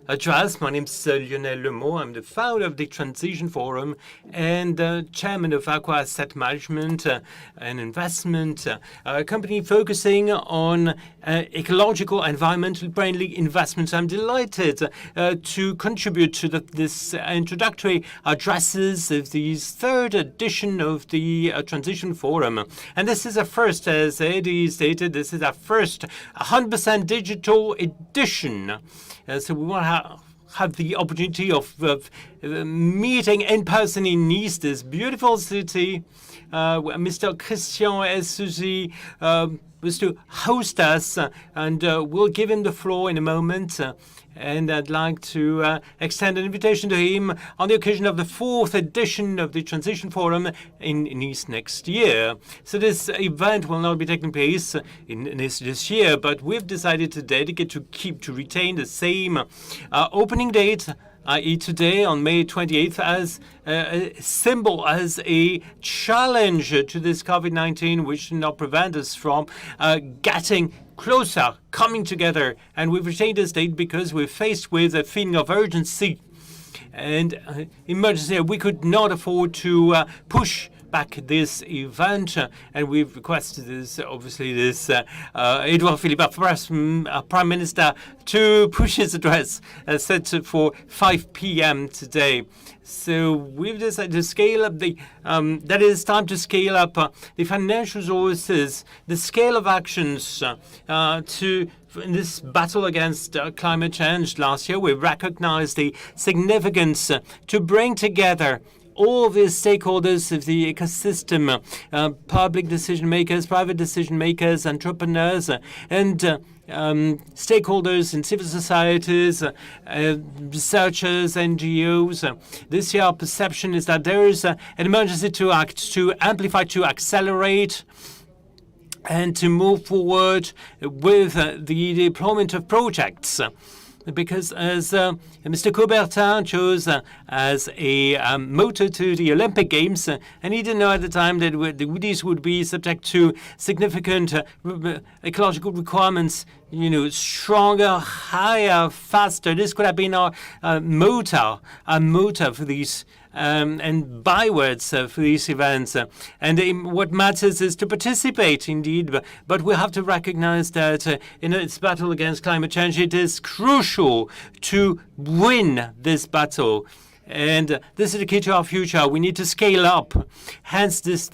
address. My name is Lionel Le MAUX. I'm the founder of the Transition Forum and chairman of Aqua Asset Management and Investment, a company focusing on ecological, environmental friendly investments. I'm delighted to contribute to this introductory addresses of the third edition of the Transition Forum. And this is a first, as Eddie stated, this is our first 100% digital edition. So we want to have the opportunity of meeting in person in Nice, this beautiful city. Mr. Christian Essougy was to host us, and we'll give him the floor in a moment. And I'd like to extend an invitation to him on the occasion of the fourth edition of the Transition Forum in Nice next year. So this event will not be taking place in Nice this year, but we've decided to dedicate to retain the same opening date, i.e. today on May 28th, as a symbol, as a challenge to this COVID-19, which should not prevent us from getting closer, coming together. And we've retained this date because we're faced with a feeling of urgency and emergency. We could not afford to push back this event, and we've requested this, obviously, this Edouard Philippe, Prime Minister, to push his address set for 5 p.m. today. So we've decided to scale up that is time to scale up the financial resources, the scale of actions in this battle against climate change. Last year, we recognized the significance to bring together all the stakeholders of the ecosystem, public decision makers, private decision makers, entrepreneurs, and stakeholders in civil societies, researchers, NGOs. This year, our perception is that there is an emergency to act, to amplify, to accelerate, and to move forward with the deployment of projects. Because as Mr. Coubertin chose as a motto to the Olympic Games, and he didn't know at the time that these would be subject to significant ecological requirements, stronger, higher, faster. This could have been our motto for these and bywords for these events. And what matters is to participate, indeed, but we have to recognize that in its battle against climate change, it is crucial to win this battle. And this is the key to our future. We need to scale up. Hence this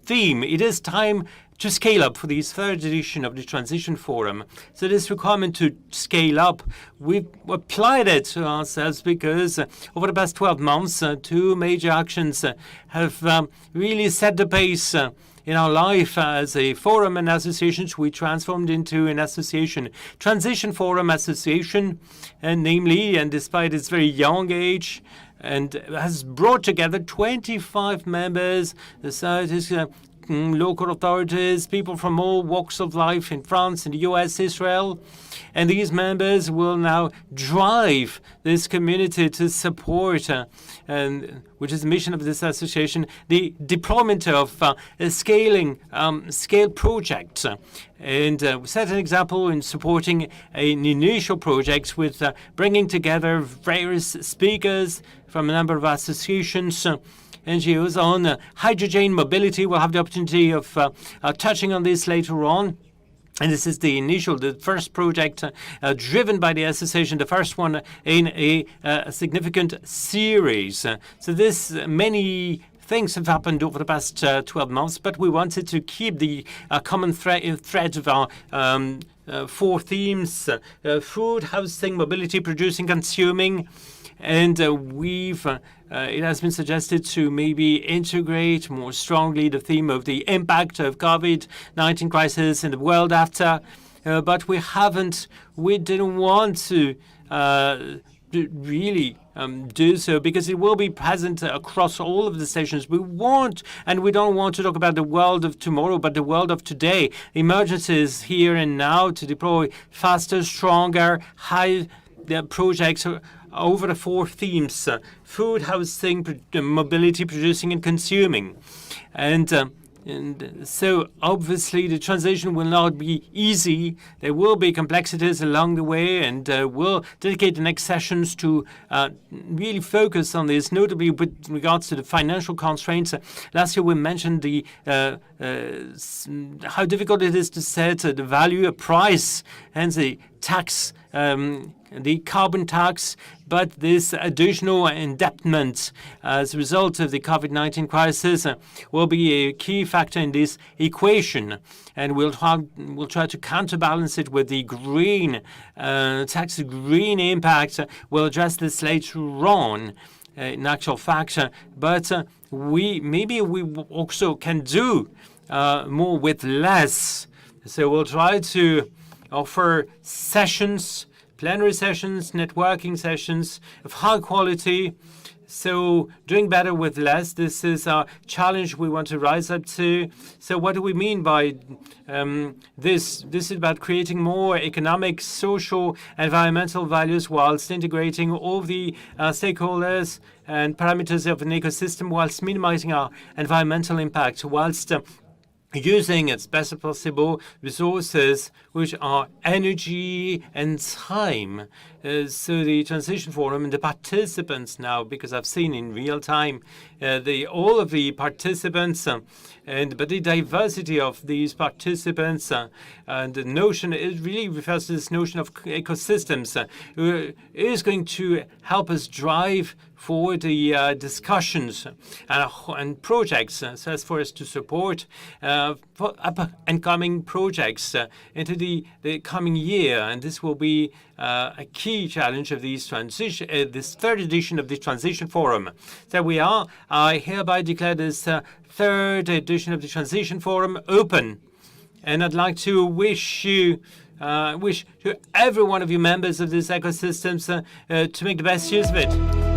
theme. It is time to scale up for this third edition of the Transition Forum. So this requirement to scale up, we've applied it to ourselves because over the past 12 months, two major actions have really set the pace in our life as a forum and associations. We transformed into an association, Transition Forum Association, and namely, and despite its very young age, and has brought together 25 members, societies, local authorities, people from all walks of life in France, in the US, Israel. And these members will now drive this community to support, which is the mission of this association, the deployment of scale projects. And we set an example in supporting an initial project with bringing together various speakers from a number of associations, NGOs on hydrogen mobility. We'll have the opportunity of touching on this later on. And this is the first project driven by the association, the first one in a significant series. So many things have happened over the past 12 months, but we wanted to keep the common thread of our four themes: food, housing, mobility, producing, consuming. And it has been suggested to maybe integrate more strongly the theme of the impact of COVID-19 crisis in the world after. But we didn't want to really do so because it will be present across all of the sessions. We don't want to talk about the world of tomorrow, but the world of today. Emergencies here and now to deploy faster, stronger, high projects over the four themes: food, housing, mobility, producing, and consuming. And And so obviously the transition will not be easy. There will be complexities along the way, and we'll dedicate the next sessions to really focus on this, notably with regards to the financial constraints. Last year we mentioned the how difficult it is to set the value, a price, and the tax, the carbon tax, but this additional indebtedness as a result of the COVID-19 crisis will be a key factor in this equation. And we'll try to counterbalance it with the green tax, green impact. We'll address this later on, in actual fact, but maybe we also can do more with less. So we'll try to offer sessions, plenary sessions, networking sessions of high quality. So doing better with less, this is our challenge we want to rise up to. So what do we mean by this? This is about creating more economic, social, environmental values whilst integrating all the stakeholders and parameters of an ecosystem, whilst minimizing our environmental impact, whilst using as best as possible resources which are energy and time. So the Transition Forum and the participants now, because I've seen in real time all of the participants, but the diversity of these participants, and the notion, it really refers to this notion of ecosystems, is going to help us drive forward the discussions and projects, so as for us to support for up and coming projects into the coming year. And this will be a key challenge of these this third edition of the Transition Forum. So I hereby declare this third edition of the Transition Forum open. And I'd like to wish to every one of you members of this ecosystems to make the best use of it.